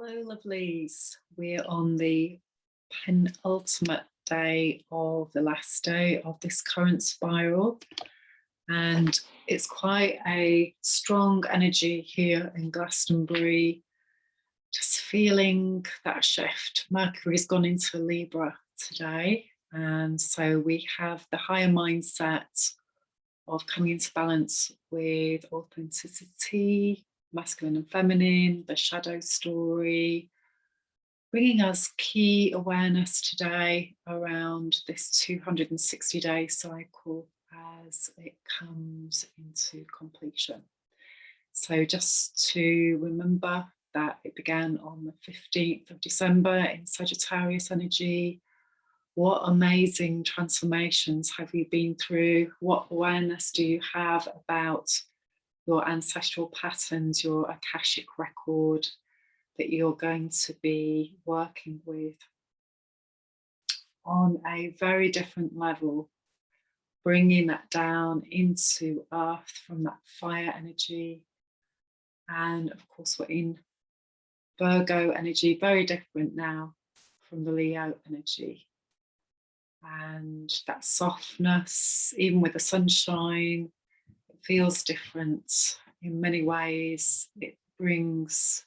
Hello, lovelies. We're on the penultimate day of the last day of this current spiral, and it's quite a strong energy here in Glastonbury. Just feeling that shift. Mercury's gone into Libra today, and so we have the higher mindset of coming into balance with authenticity, masculine and feminine, the shadow story, bringing us key awareness today around this 260-day cycle as it comes into completion. So just to remember that it began on the 15th of December in Sagittarius energy. What amazing transformations have you been through? What awareness do you have about your ancestral patterns, your Akashic record that you're going to be working with on a very different level, bringing that down into earth from that fire energy. And of course, we're in Virgo energy, very different now from the Leo energy. And that softness, even with the sunshine, it feels different in many ways. It brings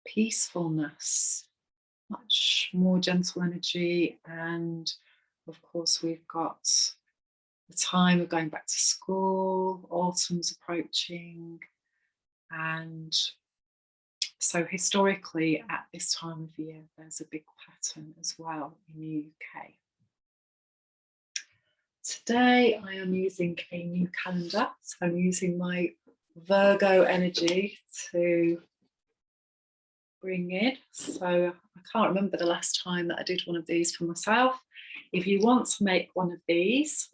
peacefulness, much more gentle energy. And of course, we've got the time of going back to school, autumn's approaching. And so historically, at this time of year, there's a big pattern as well in the UK. Today I am using a new calendar, so I'm using my Virgo energy to bring in. So I can't remember the last time that I did one of these for myself. If you want to make one of these,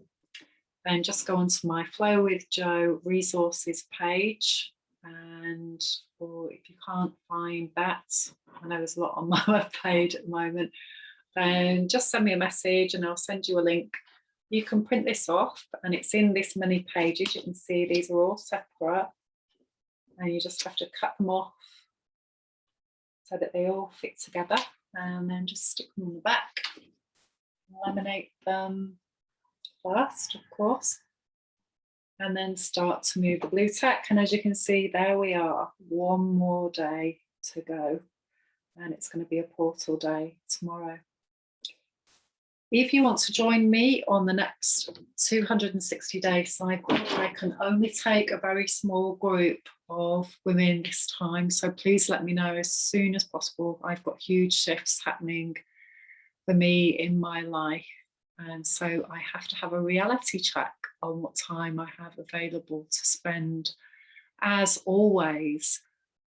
then just go onto my Flow with Jo resources page, and or if you can't find that, I know there's a lot on my webpage at the moment, then just send me a message and I'll send you a link. You can print this off and it's in this many pages. You can see these are all separate and you just have to cut them off so that they all fit together, and then just stick them on the back. Laminate them first, of course, and then start to move the blue tack. And as you can see, there we are, one more day to go, and it's going to be a portal day tomorrow. If you want to join me on the next 260-day cycle, I can only take a very small group of women this time, so please let me know as soon as possible. I've got huge shifts happening for me in my life, and so I have to have a reality check on what time I have available to spend. As always,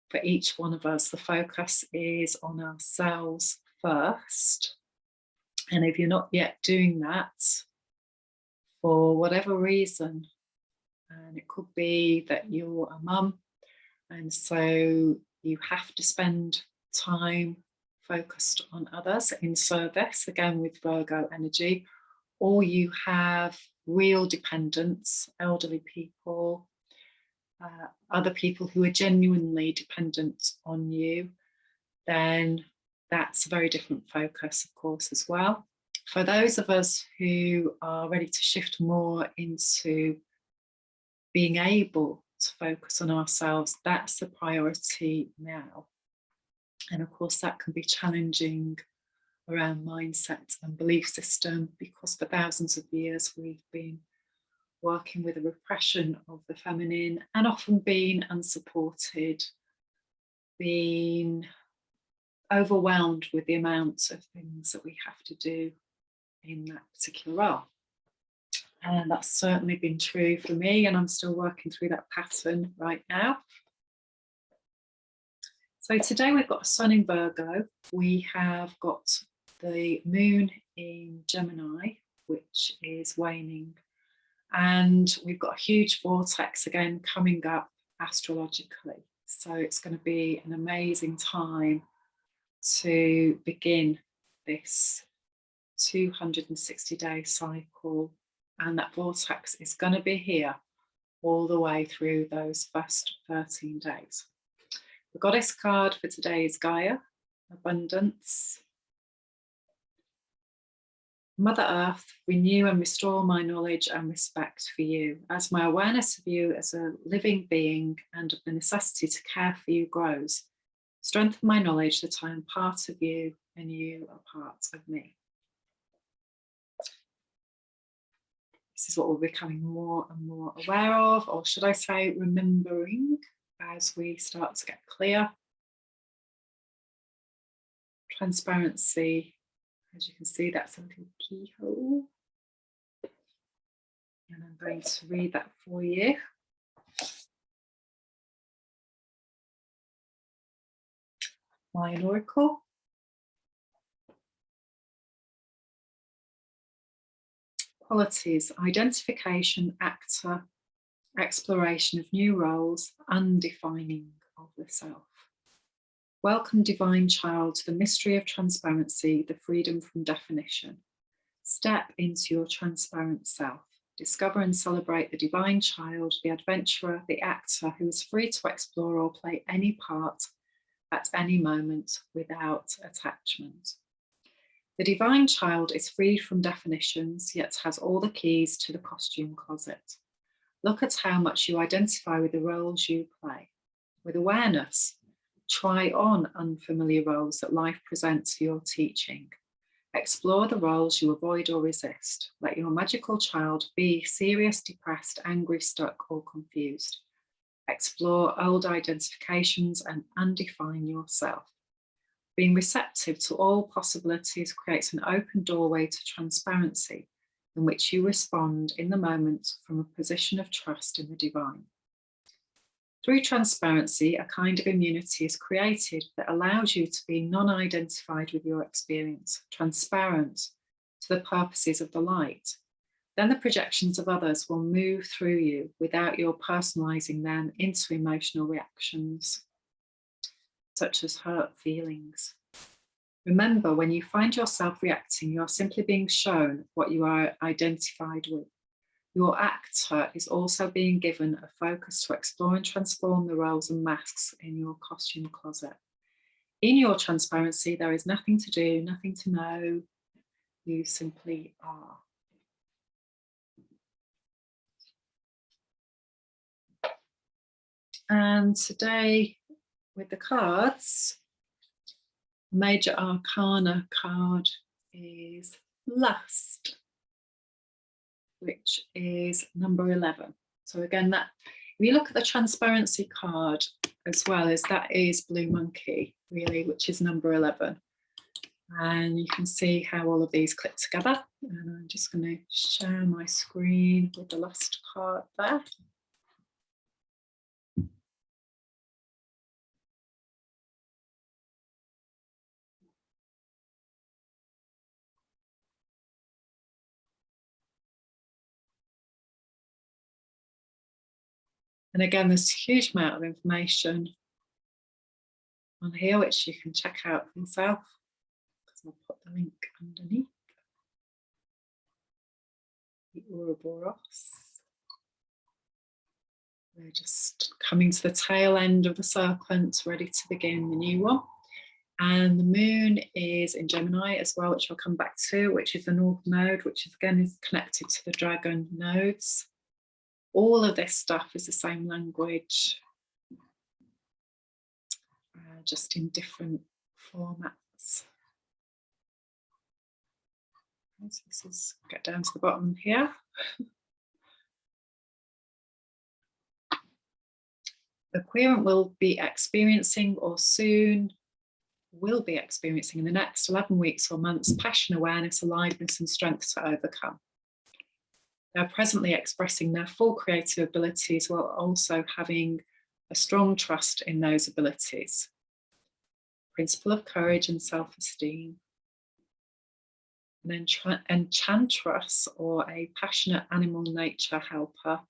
for each one of us, the focus is on ourselves first. And if you're not yet doing that, for whatever reason, and it could be that you're a mum, and so you have to spend time focused on others in service, again with Virgo energy, or you have real dependents, elderly people, other people who are genuinely dependent on you, then that's a very different focus, of course, as well. For those of us who are ready to shift more into being able to focus on ourselves, that's the priority now. And of course, that can be challenging around mindset and belief system, because for thousands of years we've been working with a repression of the feminine and often been unsupported, being overwhelmed with the amount of things that we have to do in that particular role. And that's certainly been true for me, and I'm still working through that pattern right now. So today we've got a sun in Virgo, we have got the moon in Gemini, which is waning, and we've got a huge vortex again coming up astrologically. So it's going to be an amazing time to begin this 260-day cycle, and that vortex is going to be here all the way through those first 13 days. The goddess card for today is Gaia, abundance. Mother Earth, renew and restore my knowledge and respect for you as my awareness of you as a living being and of the necessity to care for you grows. Strengthen my knowledge that I am part of you and you are part of me. This is what we're becoming more and more aware of, or should I say remembering, as we start to get clear. Transparency, as you can see, that's a little keyhole. And I'm going to read that for you. Mayan Oracle. Qualities: identification, actor, exploration of new roles, undefining of the self. Welcome, divine child, to the mystery of transparency, the freedom from definition. Step into your transparent self. Discover and celebrate the divine child, the adventurer, the actor who is free to explore or play any part at any moment without attachment. The divine child is freed from definitions, yet has all the keys to the costume closet. Look at how much you identify with the roles you play. With awareness, try on unfamiliar roles that life presents for your teaching. Explore the roles you avoid or resist. Let your magical child be serious, depressed, angry, stuck, or confused. Explore old identifications and undefine yourself. Being receptive to all possibilities creates an open doorway to transparency, in which you respond in the moment from a position of trust in the divine. Through transparency, a kind of immunity is created that allows you to be non-identified with your experience, transparent to the purposes of the light. Then the projections of others will move through you without your personalizing them into emotional reactions, such as hurt feelings. Remember, when you find yourself reacting, you are simply being shown what you are identified with. Your actor is also being given a focus to explore and transform the roles and masks in your costume closet. In your transparency, there is nothing to do, nothing to know. You simply are. And today, with the cards, major arcana card is Lust, which is number 11. So again, that if you look at the transparency card as well, as that is Blue Monkey, really, which is number 11. And you can see how all of these click together. And I'm just going to share my screen with the Lust card there. And again, there's a huge amount of information on here, which you can check out for yourself, because I'll put the link underneath. The Ouroboros. We're just coming to the tail end of the serpent, ready to begin the new one. And the moon is in Gemini as well, which I'll come back to, which is the North Node, which is again is connected to the dragon nodes. All of this stuff is the same language, just in different formats. So this is, get down to the bottom here. The querent will be experiencing, or soon will be experiencing in the next 11 weeks or months, passion, awareness, aliveness, and strength to overcome. They're presently expressing their full creative abilities while also having a strong trust in those abilities. Principle of courage and self-esteem. An enchantress, or a passionate animal nature helper.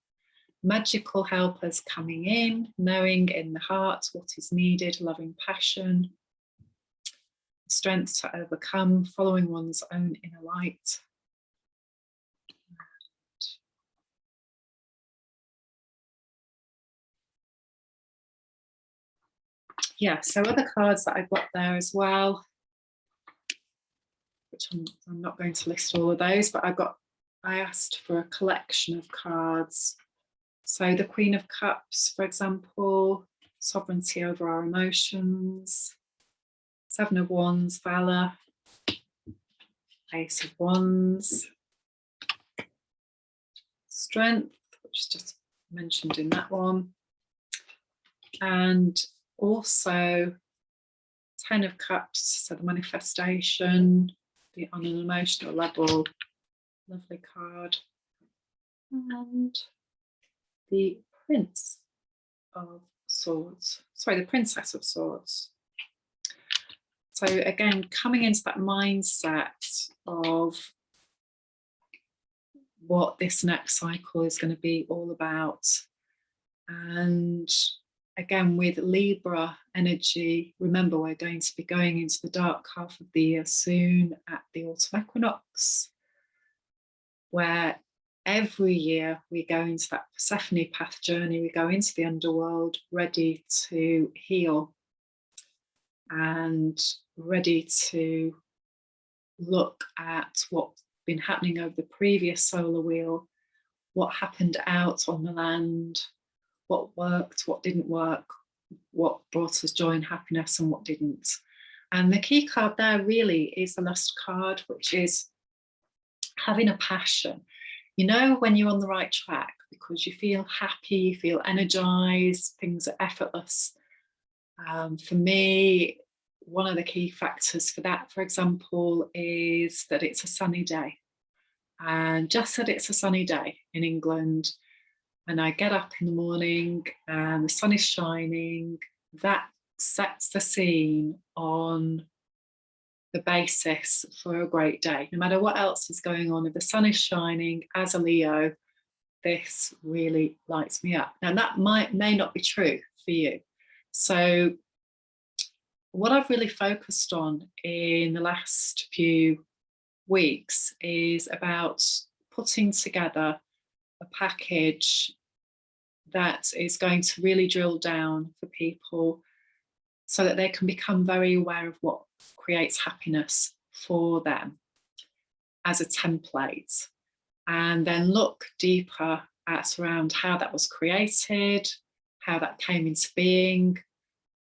Magical helpers coming in, knowing in the heart what is needed, loving passion. Strength to overcome, following one's own inner light. yeah, so other cards that I've got there as well, which I'm not going to list all of those, but I asked for a collection of cards. So the Queen of Cups, for example, sovereignty over our emotions. Seven of Wands, Valor. Ace of Wands. Strength, which is just mentioned in that one. And also 10 of Cups, so the manifestation, on an emotional level. Lovely card. And the Prince of Swords. Sorry, the Princess of Swords. So again, coming into that mindset of what this next cycle is going to be all about. And again, with Libra energy, remember we're going to be going into the dark half of the year soon at the autumn equinox, where every year we go into that Persephone path journey, we go into the underworld ready to heal and ready to look at what's been happening over the previous solar wheel, what happened out on the land, what worked, what didn't work, what brought us joy and happiness and what didn't. And the key card there really is the last card, which is having a passion. You know when you're on the right track because you feel happy, you feel energized, things are effortless. For me, one of the key factors for that, for example, is that it's a sunny day. And just that it's a sunny day in England, and I get up in the morning and the sun is shining, that sets the scene on the basis for a great day. No matter what else is going on, if the sun is shining, as a Leo, this really lights me up. Now that may not be true for you. So what I've really focused on in the last few weeks is about putting together a package that is going to really drill down for people so that they can become very aware of what creates happiness for them as a template, and then look deeper at around how that was created, how that came into being,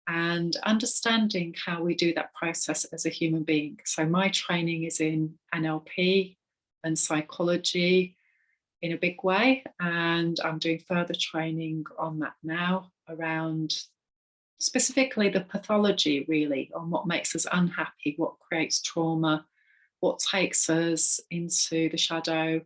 and understanding how we do that process as a human being. So my training is in NLP and psychology in a big way, and I'm doing further training on that now around specifically the pathology, really, on what makes us unhappy, what creates trauma, what takes us into the shadow,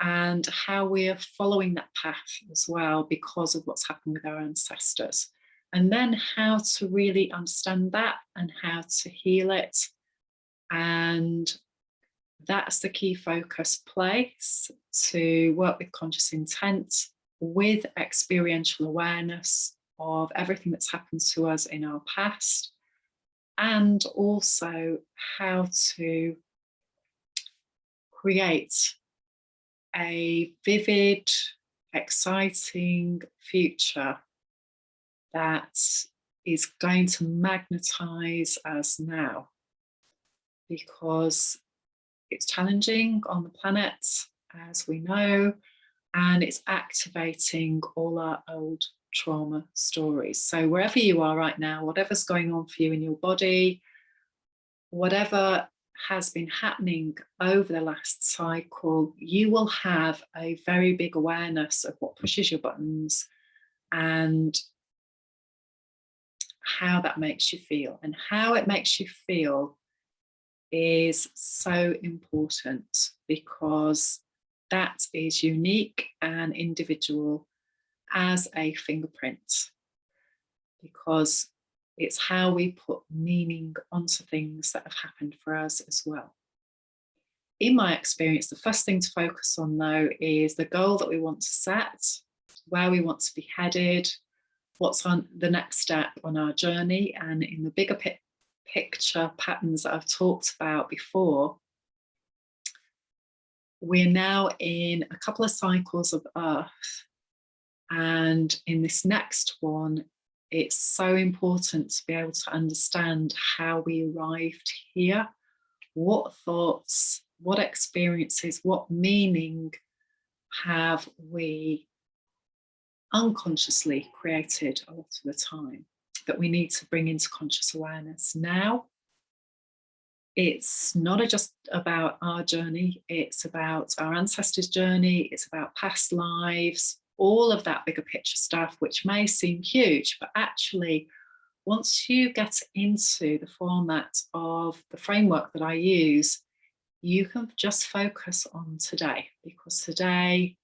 and how we are following that path as well because of what's happened with our ancestors. And then how to really understand that and how to heal it. And that's the key focus place, to work with conscious intent, with experiential awareness of everything that's happened to us in our past, and also how to create a vivid, exciting future that is going to magnetize us now, because it's challenging on the planet, as we know, and it's activating all our old trauma stories. So wherever you are right now, whatever's going on for you in your body, whatever has been happening over the last cycle, you will have a very big awareness of what pushes your buttons and how that makes you feel. And how it makes you feel is so important, because that is unique and individual as a fingerprint, because it's how we put meaning onto things that have happened for us as well. In my experience, the first thing to focus on, though, is the goal that we want to set, where we want to be headed, what's on the next step on our journey, and in the bigger picture patterns that I've talked about before, we're now in a couple of cycles of Earth, and in this next one it's so important to be able to understand how we arrived here, what thoughts, what experiences, what meaning have we unconsciously created a lot of the time that we need to bring into conscious awareness. Now, it's not just about our journey, it's about our ancestors' journey, it's about past lives, all of that bigger picture stuff, which may seem huge, but actually, once you get into the format of the framework that I use, you can just focus on today, because today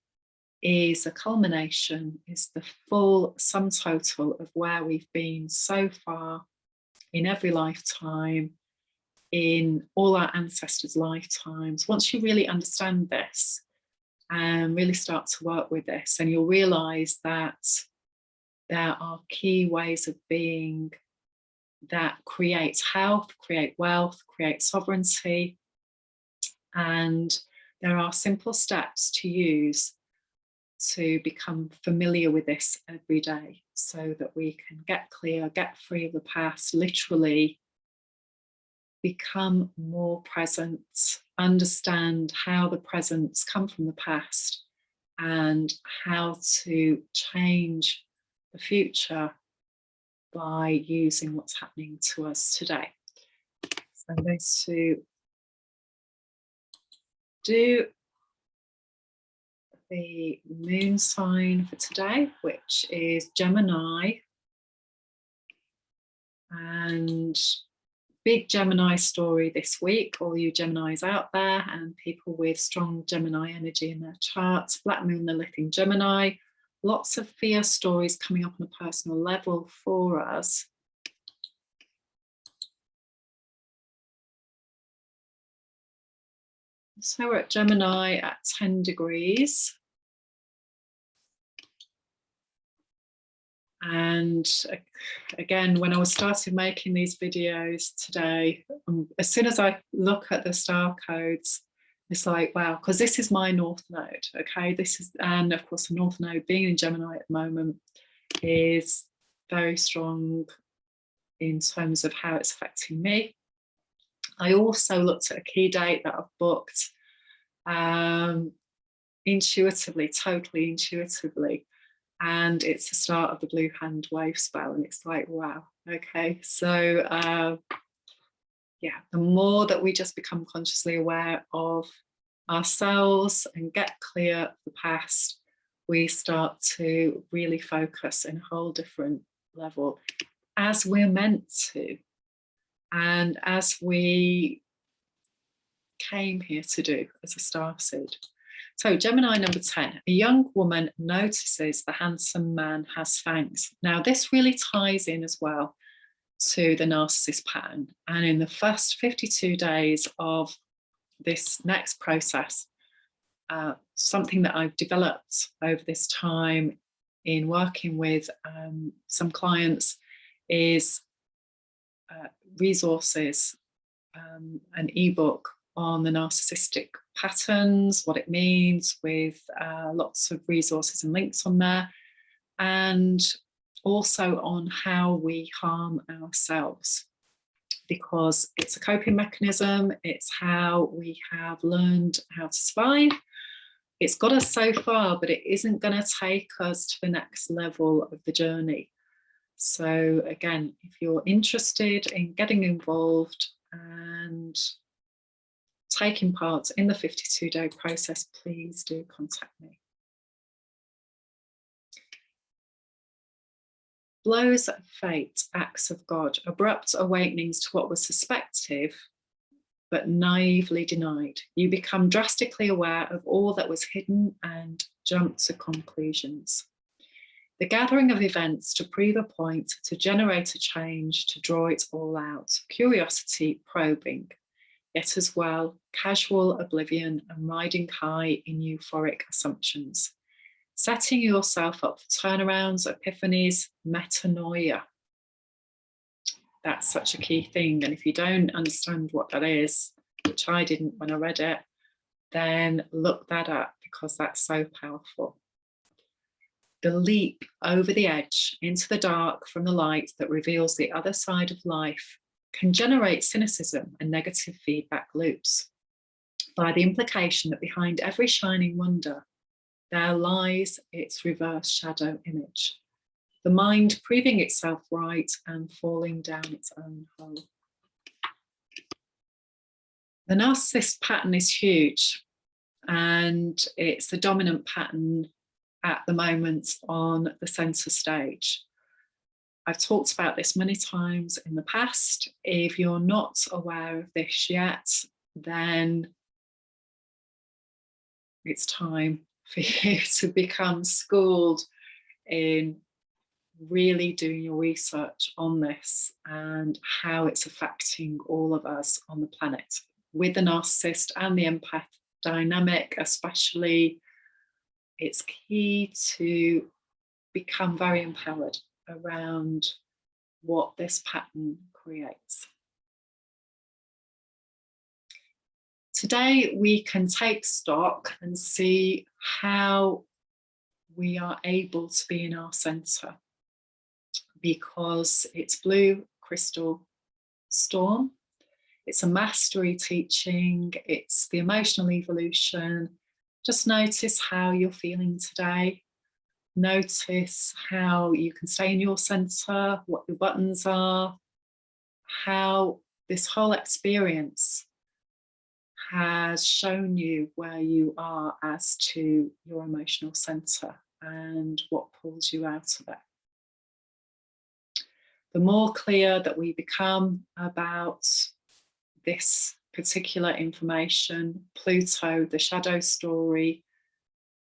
is a culmination, is the full sum total of where we've been so far in every lifetime, in all our ancestors' lifetimes. Once you really understand this and really start to work with this, and you'll realize that there are key ways of being that create health, create wealth, create sovereignty, and there are simple steps to use to become familiar with this every day, so that we can get clear, get free of the past, literally become more present, understand how the presents come from the past, and how to change the future by using what's happening to us today. So I'm going to do the moon sign for today, which is Gemini. And big Gemini story this week, all you Geminis out there and people with strong Gemini energy in their charts. Black moon, the Lilith in Gemini. Lots of fear stories coming up on a personal level for us. So we're at Gemini at 10 degrees. And again, when I was started making these videos today, as soon as I look at the star codes, it's like, wow, because this is my North Node, okay? This is, and of course the North Node being in Gemini at the moment is very strong in terms of how it's affecting me. I also looked at a key date that I've booked intuitively, totally intuitively. And it's the start of the blue hand wave spell. And it's like, wow, okay. So yeah, the more that we just become consciously aware of ourselves and get clear of the past, we start to really focus in a whole different level, as we're meant to, and as we came here to do as a starseed. So Gemini number 10, a young woman notices the handsome man has fangs. Now this really ties in as well to the narcissist pattern. And in the first 52 days of this next process, something that I've developed over this time in working with some clients is resources, an ebook on the narcissistic patterns, what it means, with lots of resources and links on there, and also on how we harm ourselves, because it's a coping mechanism, it's how we have learned how to survive. It's got us so far, but it isn't going to take us to the next level of the journey. So again, if you're interested in getting involved and taking part in the 52-day process, please do contact me. Blows of fate, acts of God, abrupt awakenings to what was suspected but naively denied. You become drastically aware of all that was hidden and jump to conclusions. The gathering of events to prove a point, to generate a change, to draw it all out. Curiosity, probing. Yet as well, casual oblivion and riding high in euphoric assumptions. Setting yourself up for turnarounds, epiphanies, metanoia. That's such a key thing. And if you don't understand what that is, which I didn't when I read it, then look that up, because that's so powerful. the leap over the edge into the dark from the light that reveals the other side of life can generate cynicism and negative feedback loops, by the implication that behind every shining wonder, there lies its reverse shadow image, the mind proving itself right and falling down its own hole. The narcissist pattern is huge, and it's the dominant pattern at the moment on the centre stage. I've talked about this many times in the past. If you're not aware of this yet, then it's time for you to become schooled in really doing your research on this and how it's affecting all of us on the planet. With the narcissist and the empath dynamic especially, it's key to become very empowered around what this pattern creates. Today, we can take stock and see how we are able to be in our centre, because it's Blue Crystal Storm. It's a mastery teaching. It's the emotional evolution. Just notice how you're feeling today. Notice how you can stay in your centre, what your buttons are, how this whole experience has shown you where you are as to your emotional centre and what pulls you out of it. The more clear that we become about this particular information, Pluto, the shadow story,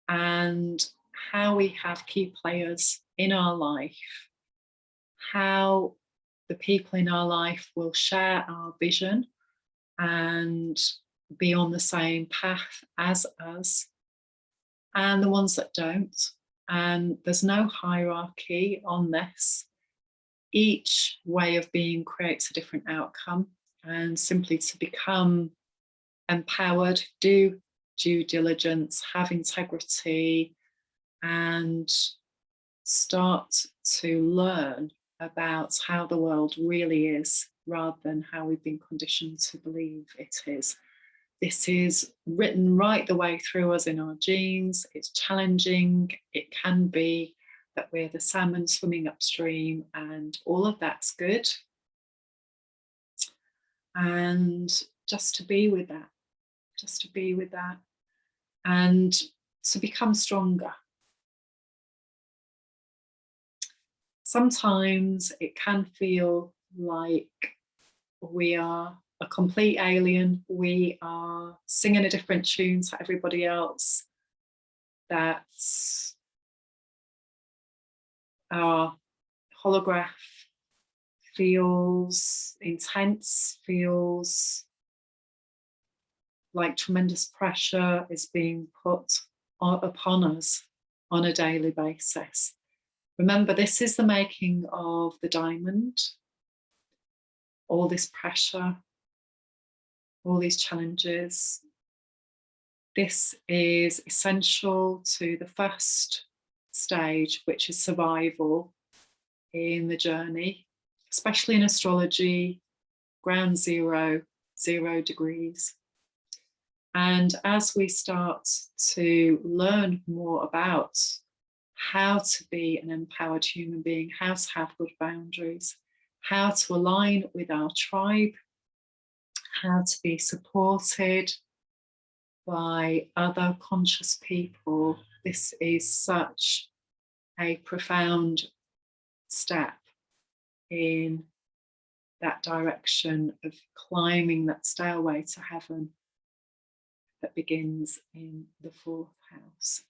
and how we have key players in our life, how the people in our life will share our vision and be on the same path as us, and the ones that don't. And there's no hierarchy on this. Each way of being creates a different outcome, and simply to become empowered, do due diligence, have integrity, and start to learn about how the world really is rather than how we've been conditioned to believe it is. This is written right the way through us in our genes. It's challenging. It can be that we're the salmon swimming upstream, and all of that's good. And just to be with that, and to become stronger. Sometimes it can feel like we are a complete alien. We are singing a different tune to everybody else. That our holograph feels intense, feels like tremendous pressure is being put upon us on a daily basis. Remember, this is the making of the diamond. All this pressure, all these challenges. This is essential to the first stage, which is survival in the journey, especially in astrology, ground zero, 0 degrees. And as we start to learn more about how to be an empowered human being, how to have good boundaries, how to align with our tribe, how to be supported by other conscious people, this is such a profound step in that direction of climbing that stairway to heaven that begins in the 4th house.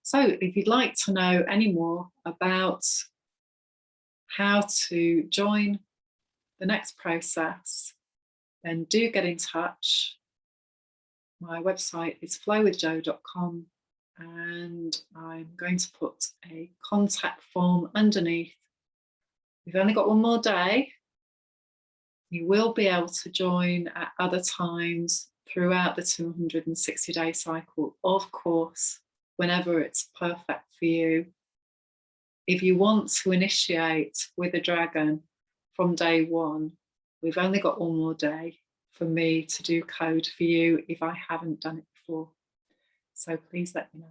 So if you'd like to know any more about how to join the next process, then do get in touch. My website is flowwithjo.com, and I'm going to put a contact form underneath. We've only got one more day. You will be able to join at other times throughout the 260-day cycle, of course, whenever it's perfect for you. If you want to initiate with a dragon from day one, we've only got one more day for me to do code for you if I haven't done it before. So please let me know.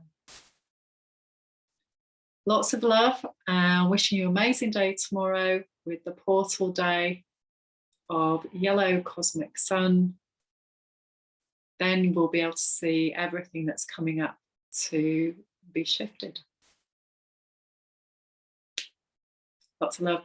Lots of love, and wishing you an amazing day tomorrow with the portal day of yellow cosmic sun. Then we'll be able to see everything that's coming up to be shifted. Lots of love.